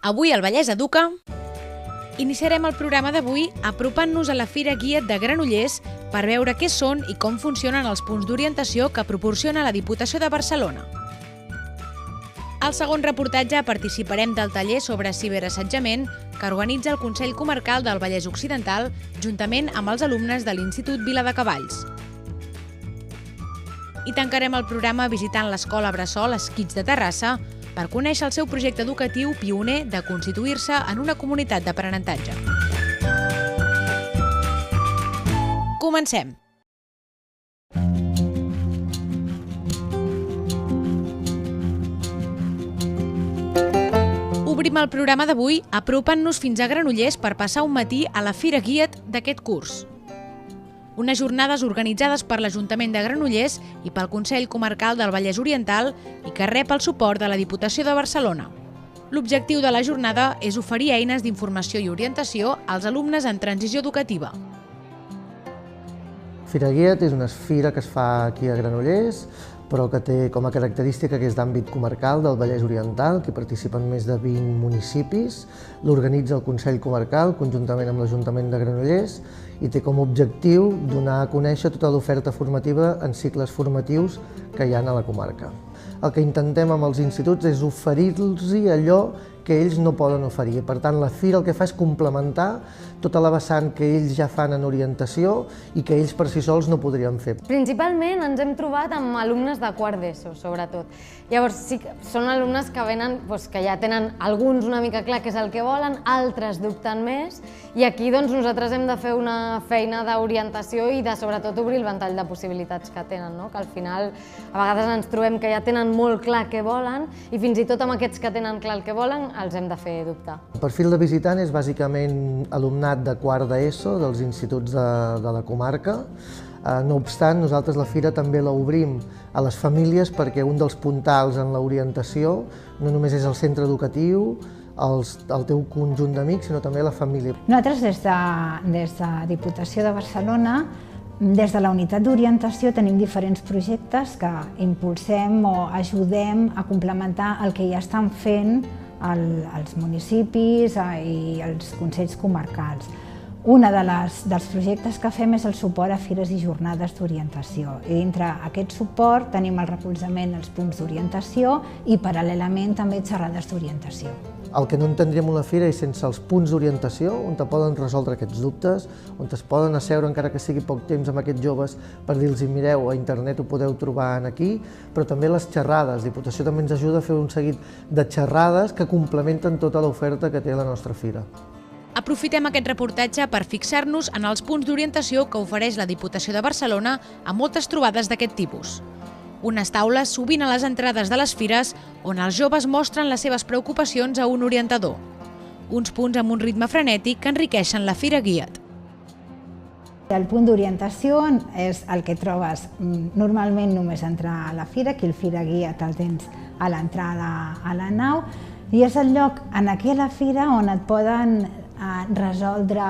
Avui al Vallès Educa iniciarem el programa d'avui apropant-nos a la Fira Guiet de Granollers per veure què són i com funcionen els punts d'orientació que proporciona la Diputació de Barcelona. Al segon reportatge participarem del taller sobre ciberassetjament que organitza el Consell Comarcal del Vallès Occidental juntament amb els alumnes de l'Institut Viladecavalls. I tancarem el programa visitant l'Escola Bressol Esquits de Terrassa per conèixer el seu projecte educatiu pioner de constituir-se en una comunitat d'aprenentatge. Comencem! Obrim el programa d'avui apropant-nos fins a Granollers per passar un matí a la Fira Guiet d'aquest curs. Unes jornades organitzades per l'Ajuntament de Granollers i pel Consell Comarcal del Vallès Oriental i que rep el suport de la Diputació de Barcelona. L'objectiu de la jornada és oferir eines d'informació i orientació als alumnes en transició educativa. Fira Guiet és una fira que es fa aquí a Granollers, però que té com a característica que és d'àmbit comarcal del Vallès Oriental, que participen més de 20 municipis, l'organitza el Consell Comarcal conjuntament amb l'Ajuntament de Granollers i té com a objectiu donar a conèixer tota l'oferta formativa en cicles formatius que hi ha a la comarca. El que intentem amb els instituts és oferir-los allò que ells no poden oferir. Per tant, la fira el que fa és complementar tota la vessant que ells ja fan en orientació i que ells per si sols no podrien fer. Principalment ens hem trobat amb alumnes de quart d'ESO, sobretot. Llavors, sí que són alumnes que venen, que ja tenen alguns una mica clar què és el que volen, altres dubten més, i aquí nosaltres hem de fer una feina d'orientació i de sobretot obrir el ventall de possibilitats que tenen, que al final a vegades ens trobem que ja tenen molt clar què volen i fins i tot amb aquests que tenen clar el que volen els hem de fer dubtar. El perfil de visitant és bàsicament alumnat de quart d'ESO dels instituts de la comarca. No obstant, nosaltres la fira també la obrim a les famílies perquè un dels puntals en l'orientació no només és el centre educatiu, el teu conjunt d'amics, sinó també la família. Nosaltres des de Diputació de Barcelona, des de la unitat d'orientació tenim diferents projectes que impulsem o ajudem a complementar el que ja estan fent els municipis i els consells comarcals. Un dels projectes que fem és el suport a fires i jornades d'orientació. I dintre aquest suport tenim el recolzament als punts d'orientació i paral·lelament també xerrades d'orientació. El que no entendríem una fira és sense els punts d'orientació on te poden resoldre aquests dubtes, on es poden asseure encara que sigui poc temps amb aquests joves per dir-los mireu, a internet ho podeu trobar aquí, però també les xerrades. Diputació també ens ajuda a fer un seguit de xerrades que complementen tota l'oferta que té la nostra fira. Aprofitem aquest reportatge per fixar-nos en els punts d'orientació que ofereix la Diputació de Barcelona a moltes trobades d'aquest tipus. Unes taules sovint a les entrades de les fires on els joves mostren les seves preocupacions a un orientador. Uns punts amb un ritme frenètic que enriqueixen la Fira Guiet. El punt d'orientació és el que trobes normalment només entrar a la fira, aquí el Fira Guiet el tens a l'entrada a la nau, i és el lloc aquí a la fira on et poden resoldre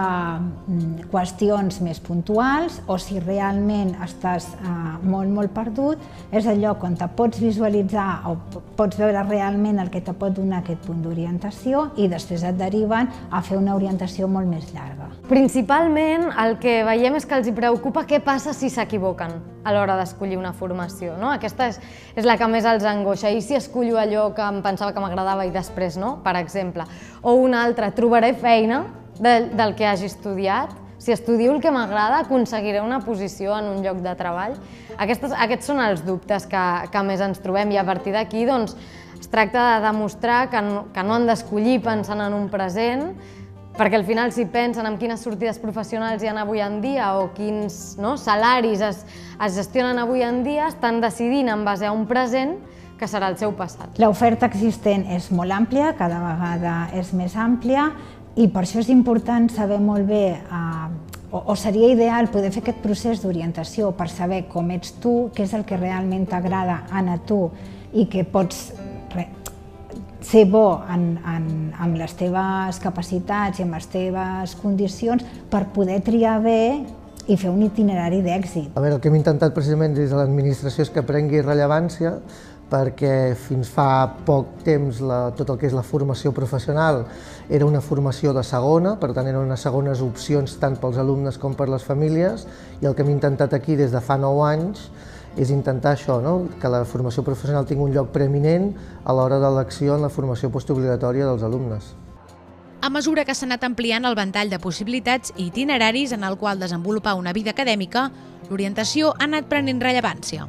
qüestions més puntuals o si realment estàs molt perdut, és el lloc on te pots visualitzar o pots veure realment el que te pot donar aquest punt d'orientació i després et deriven a fer una orientació molt més llarga. Principalment el que veiem és que els preocupa què passa si s'equivoquen a l'hora d'escollir una formació. Aquesta és la que més els angoixa. I si escollo allò que em pensava que m'agradava i després no, per exemple. O una altra, trobaré feina del que hagi estudiat. Si estudio el que m'agrada, aconseguiré una posició en un lloc de treball. Aquests són els dubtes que més ens trobem i a partir d'aquí es tracta de demostrar que no han d'escollir pensant en un present, perquè al final si pensen en quines sortides professionals hi ha avui en dia o quins salaris es gestionen avui en dia, estan decidint en base a un present que serà el seu passat. L'oferta existent és molt àmplia, cada vegada és més àmplia i per això és important saber molt bé, o seria ideal poder fer aquest procés d'orientació per saber com ets tu, què és el que realment t'agrada a tu i que pots ser bo amb les teves capacitats i amb les teves condicions per poder triar bé i fer un itinerari d'èxit. A veure, el que hem intentat precisament des de l'administració és que prengui rellevància perquè fins fa poc temps tot el que és la formació professional era una formació de segona, per tant eren unes segones opcions tant pels alumnes com per les famílies, i el que hem intentat aquí des de fa 9 anys és intentar això, que la formació professional tingui un lloc preeminent a l'hora d'elecció en la formació postobligatòria dels alumnes. A mesura que s'ha anat ampliant el ventall de possibilitats i itineraris en el qual desenvolupar una vida acadèmica, l'orientació ha anat prenent rellevància.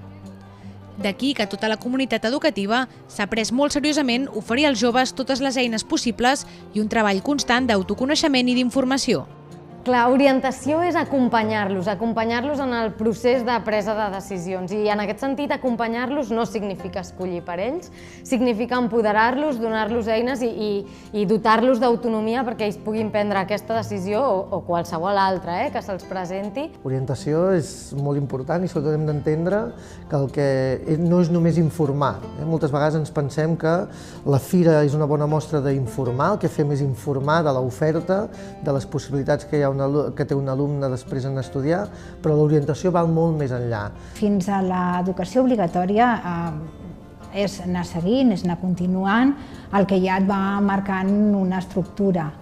D'aquí que tota la comunitat educativa s'ha pres molt seriosament oferir als joves totes les eines possibles i un treball constant d'autoconeixement i d'informació. Clar, orientació és acompanyar-los en el procés de presa de decisions, i en aquest sentit acompanyar-los no significa escollir per ells, significa empoderar-los, donar-los eines i dotar-los d'autonomia perquè ells puguin prendre aquesta decisió o qualsevol altra que se'ls presenti. L'orientació és molt important i sobretot hem d'entendre que el que no és només informar. Moltes vegades ens pensem que la fira és una bona mostra d'informar, el que fem és informar de l'oferta, de les possibilitats que té un alumne després en estudiar, però l'orientació va molt més enllà. Fins a l'educació obligatòria és anar seguint, és anar continuant el que ja et va marcant una estructura.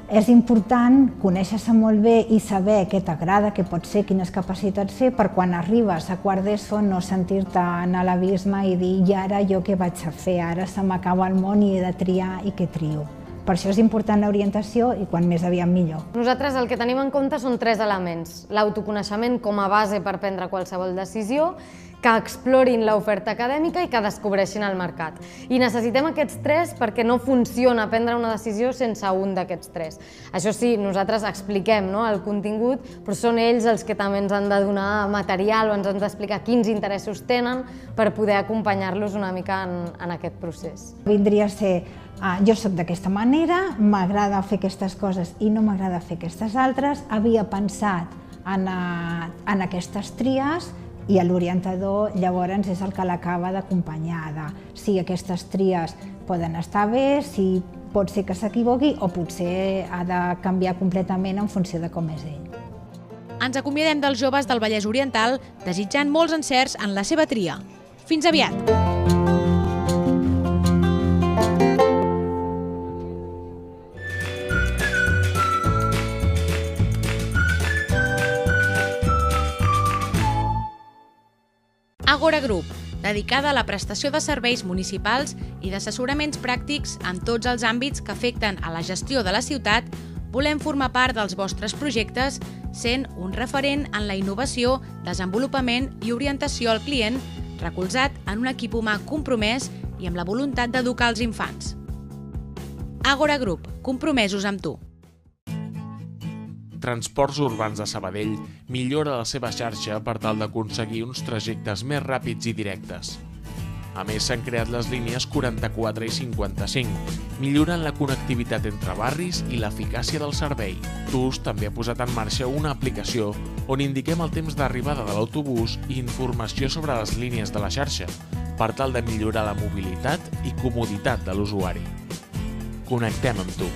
És important conèixer-se molt bé i saber què t'agrada, què pot ser, quines capacitats fer, per quan arribes a quart d'ESO no sentir-te en l'abisme i dir i ara jo què vaig a fer, ara se m'acaba el món i he de triar i què trio. Per això és important l'orientació i quan més aviat millor. Nosaltres el que tenim en compte són 3 elements. L'autoconeixement com a base per prendre qualsevol decisió, que explorin l'oferta acadèmica i que descobreixin el mercat. I necessitem aquests 3 perquè no funciona prendre una decisió sense un d'aquests 3. Això sí, nosaltres expliquem el contingut, però són ells els que també ens han de donar material o ens han d'explicar quins interessos tenen per poder acompanyar-los una mica en aquest procés. Vindria a ser jo soc d'aquesta manera, m'agrada fer aquestes coses i no m'agrada fer aquestes altres, havia pensat en aquestes tries i l'orientador llavors és el que l'acaba d'acompanyar. Si aquestes tries poden estar bé, si pot ser que s'equivoqui o potser ha de canviar completament en funció de com és ell. Ens acomiadem dels joves del Vallès Oriental desitjant molts encerts en la seva tria. Fins aviat! Agora Group, dedicada a la prestació de serveis municipals i d'assessoraments pràctics en tots els àmbits que afecten a la gestió de la ciutat, volem formar part dels vostres projectes sent un referent en la innovació, desenvolupament i orientació al client, recolzat en un equip humà compromès i amb la voluntat d'educar els infants. Agora Group, compromesos amb tu. Transports Urbans de Sabadell millora la seva xarxa per tal d'aconseguir uns trajectes més ràpids i directes. A més, s'han creat les línies 44 i 55, millorant la connectivitat entre barris i l'eficàcia del servei. TUS també ha posat en marxa una aplicació on indiquem el temps d'arribada de l'autobús i informació sobre les línies de la xarxa, per tal de millorar la mobilitat i comoditat de l'usuari. Connectem amb tu.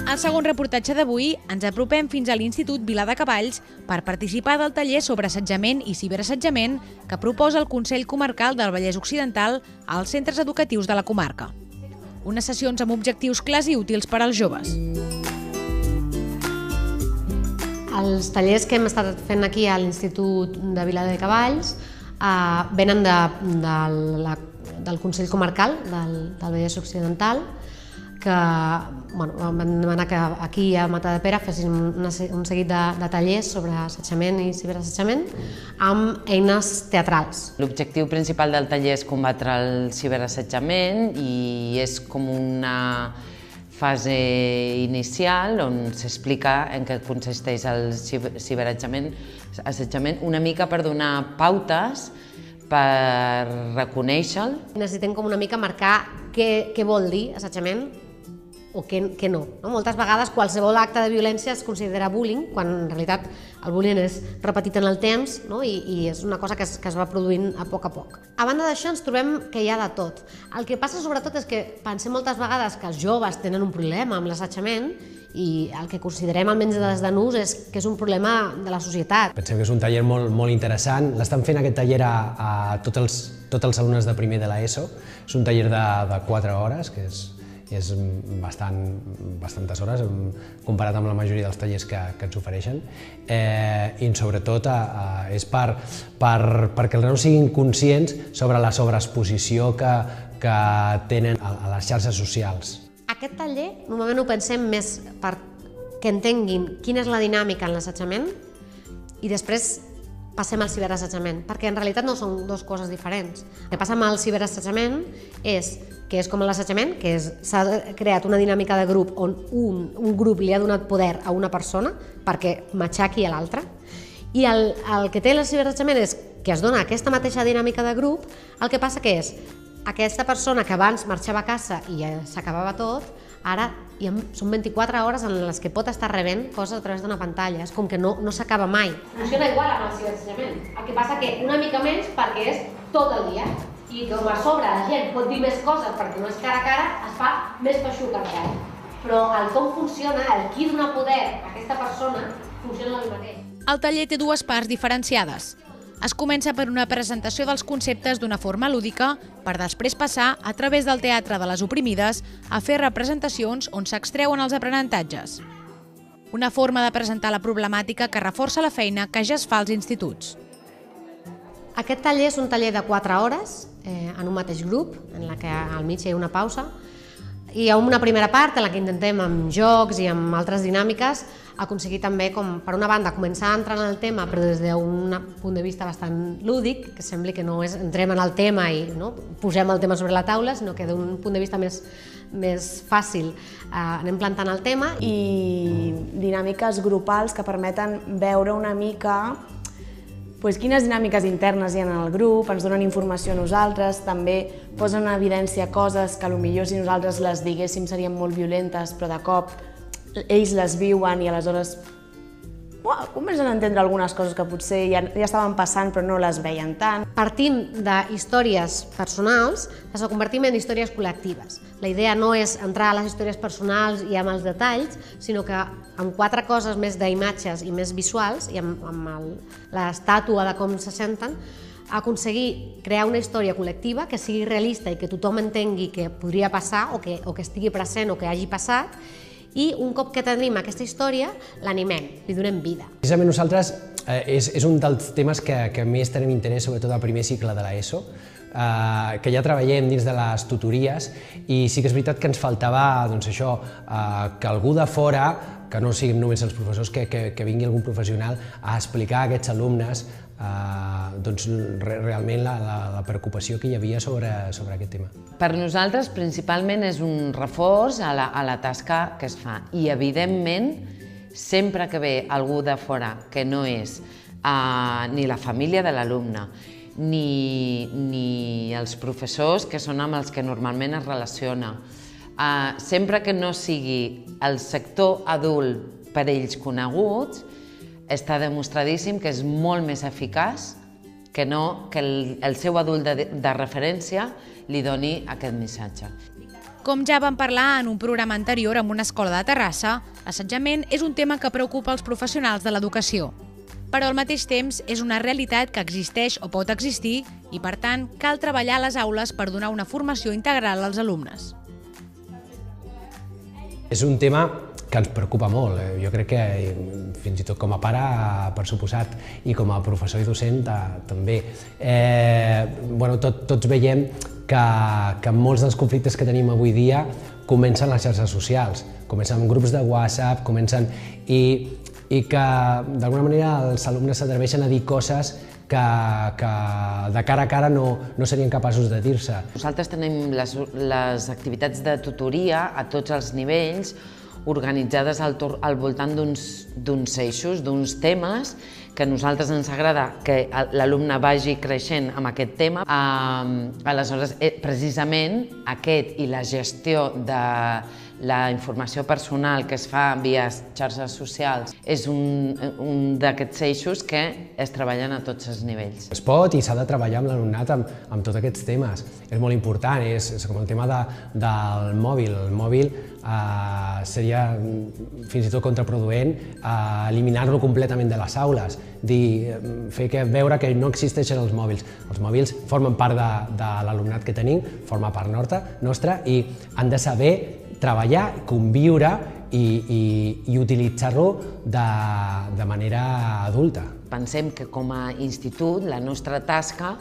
Al segon reportatge d'avui ens apropem fins a l'Institut Viladecavalls per participar del taller sobre assetjament i ciberassetjament que proposa el Consell Comarcal del Vallès Occidental als centres educatius de la comarca. Unes sessions amb objectius clars i útils per als joves. Els tallers que hem estat fent aquí a l'Institut de Viladecavalls venen del Consell Comarcal del Vallès Occidental, que van demanar que aquí a Matadepera fessin un seguit de tallers sobre assetjament i ciberassetjament amb eines teatrals. L'objectiu principal del taller és combatre el ciberassetjament i és com una fase inicial on s'explica en què consisteix el ciberassetjament una mica per donar pautes per reconèixer-lo. Necessitem com una mica marcar què vol dir assetjament o què no. Moltes vegades qualsevol acte de violència es considera bullying, quan en realitat el bullying és repetit en el temps i és una cosa que es va produint a poc. A banda d'això ens trobem que hi ha de tot. El que passa sobretot és que pensem moltes vegades que els joves tenen un problema amb l'assetjament i el que considerem almenys des de NUS és que és un problema de la societat. Pensem que és un taller molt interessant. L'estan fent aquest taller a tots els alumnes de primer de l'ESO. És un taller de 4 hores, que és bastantes hores comparat amb la majoria dels tallers que ens ofereixen, i sobretot és perquè els nanos siguin conscients sobre la sobreexposició que tenen a les xarxes socials. Aquest taller normalment ho pensem més perquè entenguin quina és la dinàmica en l'assetjament i després passem al ciberassetjament, perquè en realitat no són dues coses diferents. El que passa amb el ciberassetjament és que és com l'assetjament, que s'ha creat una dinàmica de grup on un grup li ha donat poder a una persona perquè matxaqui a l'altra, i el que té el ciberassetjament és que es dona aquesta mateixa dinàmica de grup, el que passa que és aquesta persona que abans marxava a casa i s'acabava tot, ara són 24 hores en les que pot estar rebent coses a través d'una pantalla, és com que no s'acaba mai. Funciona igual amb el ciberassetjament, el que passa que una mica menys perquè és tot el dia, i com a sobre la gent pot dir més coses perquè no és cara a cara, es fa més feixuc encara. Però el com funciona, el qui dona poder a aquesta persona, funciona el mateix. El taller té dues parts diferenciades. Es comença per una presentació dels conceptes d'una forma lúdica per després passar, a través del teatre de les oprimides, a fer representacions on s'extreuen els aprenentatges. Una forma de presentar la problemàtica que reforça la feina que ja es fa als instituts. Aquest taller és un taller de 4 hores en un mateix grup, en la que al mig hi ha una pausa. Hi ha una primera part en la que intentem amb jocs i amb altres dinàmiques aconseguir també, com per una banda, començar a entrar en el tema però des d'un punt de vista bastant lúdic, que sembli que no és entrem en el tema i posem el tema sobre la taula, sinó que d'un punt de vista més fàcil anem plantant el tema. I dinàmiques grupals que permeten veure una mica quines dinàmiques internes hi ha en el grup, ens donen informació a nosaltres, també posen en evidència coses que potser si nosaltres les diguéssim serien molt violentes, però de cop ells les viuen i aleshores comencen a entendre algunes coses que potser ja estaven passant però no les veien tant. Partint d'històries personals, les convertim en històries col·lectives. La idea no és entrar a les històries personals i amb els detalls, sinó que amb 4 coses més d'imatges i més visuals i amb l'estàtua de com se senten, aconseguir crear una història col·lectiva que sigui realista i que tothom entengui que podria passar o que estigui present o que hagi passat, i un cop que tenim aquesta història, l'animem, li donem vida. Precisament nosaltres és un dels temes que més tenim interès, sobretot al primer cicle de l'ESO, que ja treballem dins de les tutories, i sí que és veritat que ens faltava això, que algú de fora, que no siguin només els professors, que vingui algun professional a explicar a aquests alumnes realment la preocupació que hi havia sobre aquest tema. Per nosaltres, principalment, és un reforç a la tasca que es fa i, evidentment, sempre que ve algú de fora que no és ni la família de l'alumne ni els professors, que són amb els que normalment es relaciona, sempre que no sigui el sector adult per ells coneguts, està demostradíssim que és molt més eficaç que el seu adult de referència li doni aquest missatge. Com ja vam parlar en un programa anterior amb una escola de Terrassa, l'assetjament és un tema que preocupa els professionals de l'educació. Però al mateix temps és una realitat que existeix o pot existir i, per tant, cal treballar a les aules per donar una formació integral als alumnes. És un tema que ens preocupa molt. Jo crec que fins i tot com a pare, per suposat, i com a professor i docent també. Tots veiem que molts dels conflictes que tenim avui dia comencen a les xarxes socials, comencen en grups de WhatsApp, i que d'alguna manera els alumnes s'atreveixen a dir coses que de cara a cara no serien capaços de dir-se. Nosaltres tenim les activitats de tutoria a tots els nivells, organitzades al voltant d'uns eixos, d'uns temes, que a nosaltres ens agrada que l'alumne vagi creixent amb aquest tema. Aleshores, precisament, aquest i la gestió de la informació personal que es fa via xarxes socials és un d'aquests eixos que es treballen a tots els nivells. Es pot i s'ha de treballar amb l'alumnat amb tots aquests temes. És molt important, és com el tema del mòbil. El mòbil seria fins i tot contraproduent eliminar-lo completament de les aules, fer veure que no existeixen els mòbils. Els mòbils formen part de l'alumnat que tenim, forma part nostra i han de saber treballar, conviure i utilitzar-lo de manera adulta. Pensem que com a institut la nostra tasca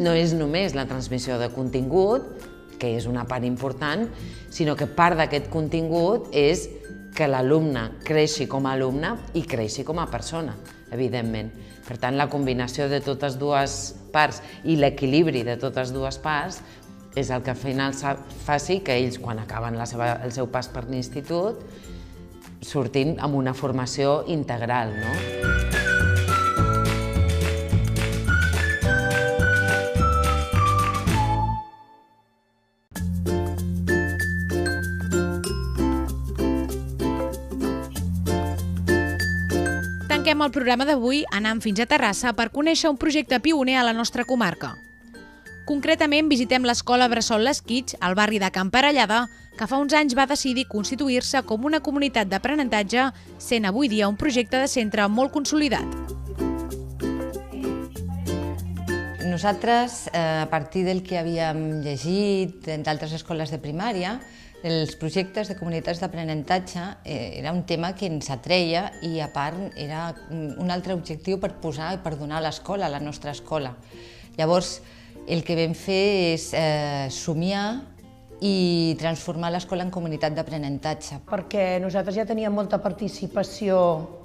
no és només la transmissió de contingut, que és una part important, sinó que part d'aquest contingut és que l'alumne creixi com a alumne i creixi com a persona, evidentment. Per tant, la combinació de totes dues parts i l'equilibri de totes dues parts és el que al final faci que ells, quan acaben el seu pas per l'institut, surtin amb una formació integral. Tanquem el programa d'avui anant fins a Terrassa per conèixer un projecte pioner a la nostra comarca. Concretament, visitem l'escola Bressol Les Kids, al barri de Can Parellada, que fa uns anys va decidir constituir-se com una comunitat d'aprenentatge, sent avui dia un projecte de centre molt consolidat. Nosaltres, a partir del que havíem llegit d'altres escoles de primària, els projectes de comunitats d'aprenentatge era un tema que ens atreia i, a part, era un altre objectiu per posar i per donar a l'escola, a la nostra escola. Llavors, el que vam fer és somiar i transformar l'escola en comunitat d'aprenentatge. Perquè nosaltres ja teníem molta participació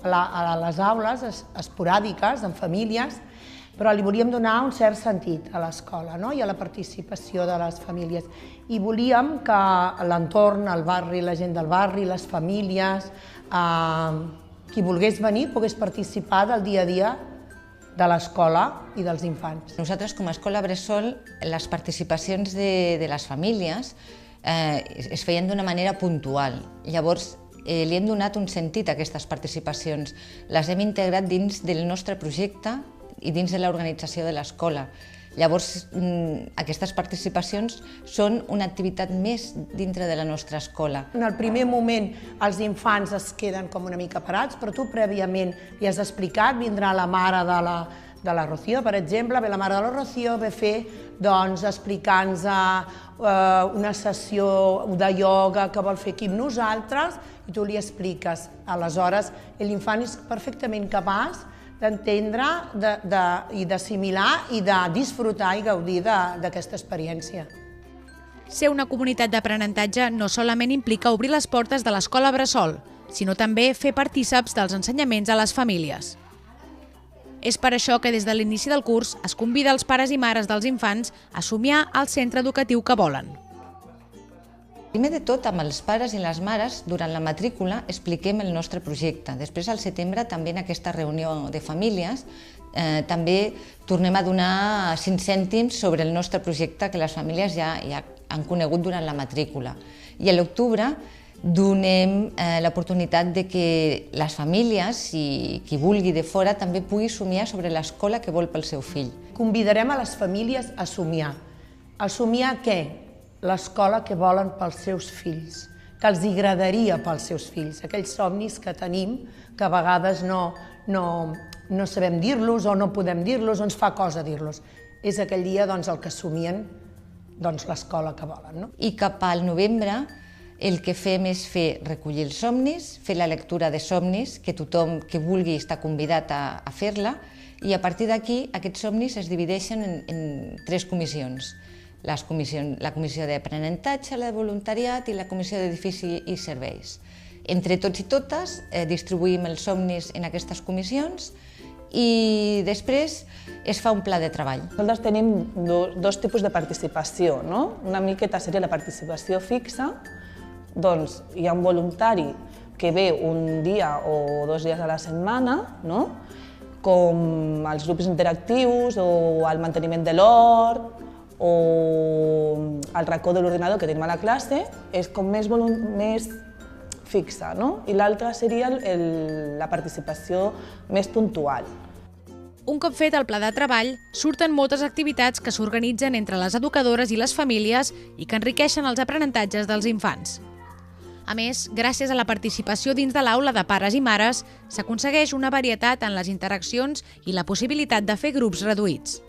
a les aules esporàdiques, en famílies, però li volíem donar un cert sentit a l'escola i a la participació de les famílies. I volíem que l'entorn, el barri, la gent del barri, les famílies, qui volgués venir pogués participar del dia a dia de l'escola i dels infants. Nosaltres, com a escola Bressol, les participacions de les famílies es feien d'una manera puntual. Llavors, li hem donat un sentit a aquestes participacions. Les hem integrat dins del nostre projecte i dins de l'organització de l'escola. Llavors, aquestes participacions són una activitat més dintre de la nostra escola. En el primer moment els infants es queden com una mica parats, però tu prèviament li has explicat, vindrà la mare de la Rocío, per exemple, ve la mare de la Rocío, ve fer, doncs, explicant-nos una sessió de ioga que vol fer aquí amb nosaltres i tu li expliques. Aleshores, l'infant és perfectament capaç d'entendre i d'assimilar i de disfrutar i gaudir d'aquesta experiència. Ser una comunitat d'aprenentatge no solament implica obrir les portes de l'escola Bressol, sinó també fer partíceps dels ensenyaments a les famílies. És per això que des de l'inici del curs es convida els pares i mares dels infants a somiar al centre educatiu que volen. Primer de tot, amb els pares i les mares, durant la matrícula, expliquem el nostre projecte. Després, al setembre, també en aquesta reunió de famílies, també tornem a donar 5 cèntims sobre el nostre projecte que les famílies ja han conegut durant la matrícula. I a l'octubre donem l'oportunitat de que les famílies i qui vulgui de fora també pugui somiar sobre l'escola que vol pel seu fill. Convidarem a les famílies a somiar. A somiar què? L'escola que volen pels seus fills, que els agradaria pels seus fills, aquells somnis que tenim, que a vegades no sabem dir-los o no podem dir-los o ens fa cosa dir-los. És aquell dia el que somien l'escola que volen. I cap al novembre el que fem és recollir els somnis, fer la lectura de somnis, que tothom que vulgui està convidat a fer-la, i a partir d'aquí aquests somnis es divideixen en 3 comissions. La comissió d'aprenentatge, la de voluntariat i la comissió d'edifici i serveis. Entre tots i totes distribuïm els somnis en aquestes comissions i després es fa un pla de treball. Nosaltres tenim dos tipus de participació. Una miqueta seria la participació fixa, doncs hi ha un voluntari que ve un dia o 2 dies a la setmana, com els grups interactius o el manteniment de l'hort, o el racó de l'ordinador que tenim a la classe és com més fixa, no? I l'altra seria la participació més puntual. Un cop fet el pla de treball, surten moltes activitats que s'organitzen entre les educadores i les famílies i que enriqueixen els aprenentatges dels infants. A més, gràcies a la participació dins de l'aula de pares i mares, s'aconsegueix una varietat en les interaccions i la possibilitat de fer grups reduïts.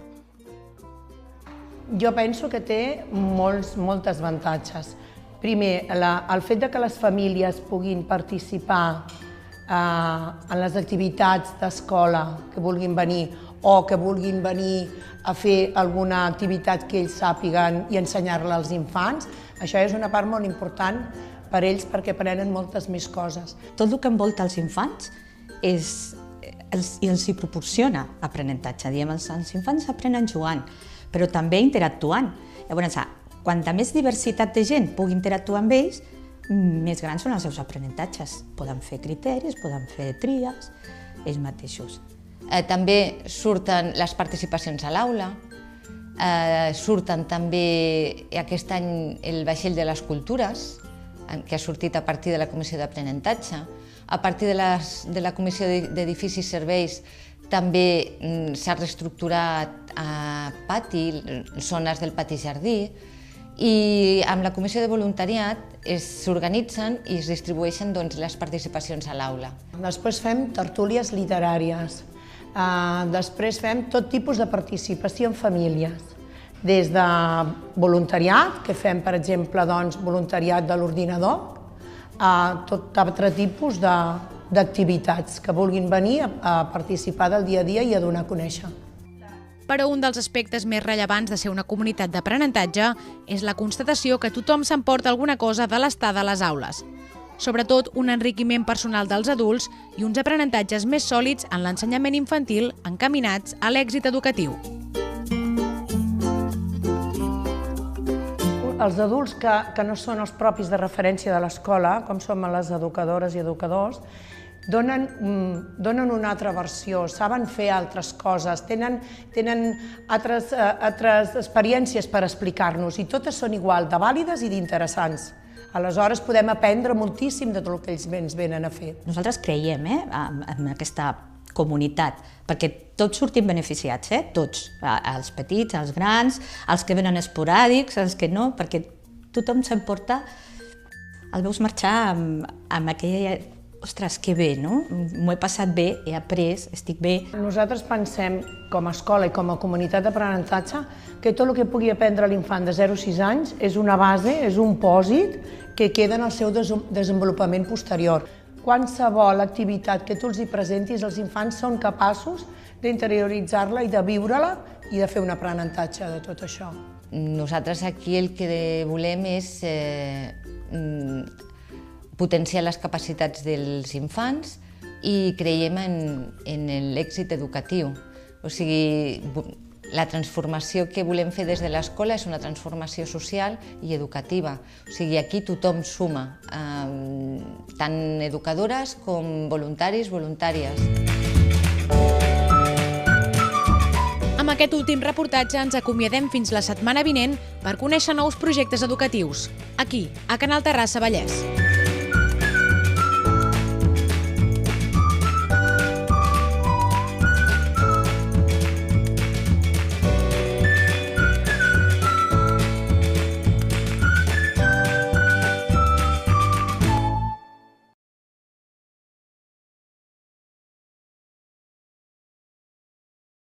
Jo penso que té moltes avantatges. Primer, el fet que les famílies puguin participar en les activitats d'escola que vulguin venir o que vulguin venir a fer alguna activitat que ells sàpiguen i ensenyar-la als infants, això és una part molt important per ells perquè aprenen moltes més coses. Tot el que envolta els infants els hi proporciona aprenentatge. Diem, els infants aprenen jugant, però també interactuant. Llavors, quanta més diversitat de gent pugui interactuar amb ells, més grans són els seus aprenentatges. Poden fer criteris, poden fer tries, ells mateixos. També surten les participacions a l'aula, surten també aquest any el vaixell de les cultures, que ha sortit a partir de la Comissió d'Aprenentatge. A partir de la Comissió d'Edificis i Serveis també s'ha reestructurat pati, zones del pati-jardí, i amb la Comissió de Voluntariat s'organitzen i es distribueixen les participacions a l'aula. Després fem tertúlies literàries, després fem tot tipus de participació en famílies, des de voluntariat, que fem, per exemple, voluntariat de l'ordinador, a tot altre tipus d'activitats que vulguin venir a participar del dia a dia i a donar a conèixer. Però un dels aspectes més rellevants de ser una comunitat d'aprenentatge és la constatació que tothom s'emporta alguna cosa de l'estada a les aules. Sobretot un enriquiment personal dels adults i uns aprenentatges més sòlids en l'ensenyament infantil encaminats a l'èxit educatiu. Els adults que no són els propis de referència de l'escola, com som les educadores i educadors, donen una altra versió, saben fer altres coses, tenen altres experiències per explicar-nos i totes són igual de vàlides i d'interessants. Aleshores podem aprendre moltíssim de tot el que ells ens venen a fer. Nosaltres creiem en aquesta comunitat, perquè tots sortim beneficiats, tots, els petits, els grans, els que venen esporàdics, els que no, perquè tothom s'emporta, el veus marxar amb aquella... Ostres, que bé, no? M'ho he passat bé, he après, estic bé. Nosaltres pensem, com a escola i com a comunitat d'aprenentatge, que tot el que pugui aprendre l'infant de 0 a 6 anys és una base, és un pòsit que queda en el seu desenvolupament posterior. Qualsevol activitat que tu els hi presentis, els infants són capaços d'interioritzar-la i de viure-la i de fer un aprenentatge de tot això. Nosaltres aquí el que volem és potenciar les capacitats dels infants i creiem en l'èxit educatiu. O sigui, la transformació que volem fer des de l'escola és una transformació social i educativa. O sigui, aquí tothom suma, tant educadores com voluntaris, voluntàries. Amb aquest últim reportatge ens acomiadem fins la setmana vinent per conèixer nous projectes educatius, aquí, a Canal Terrassa Vallès.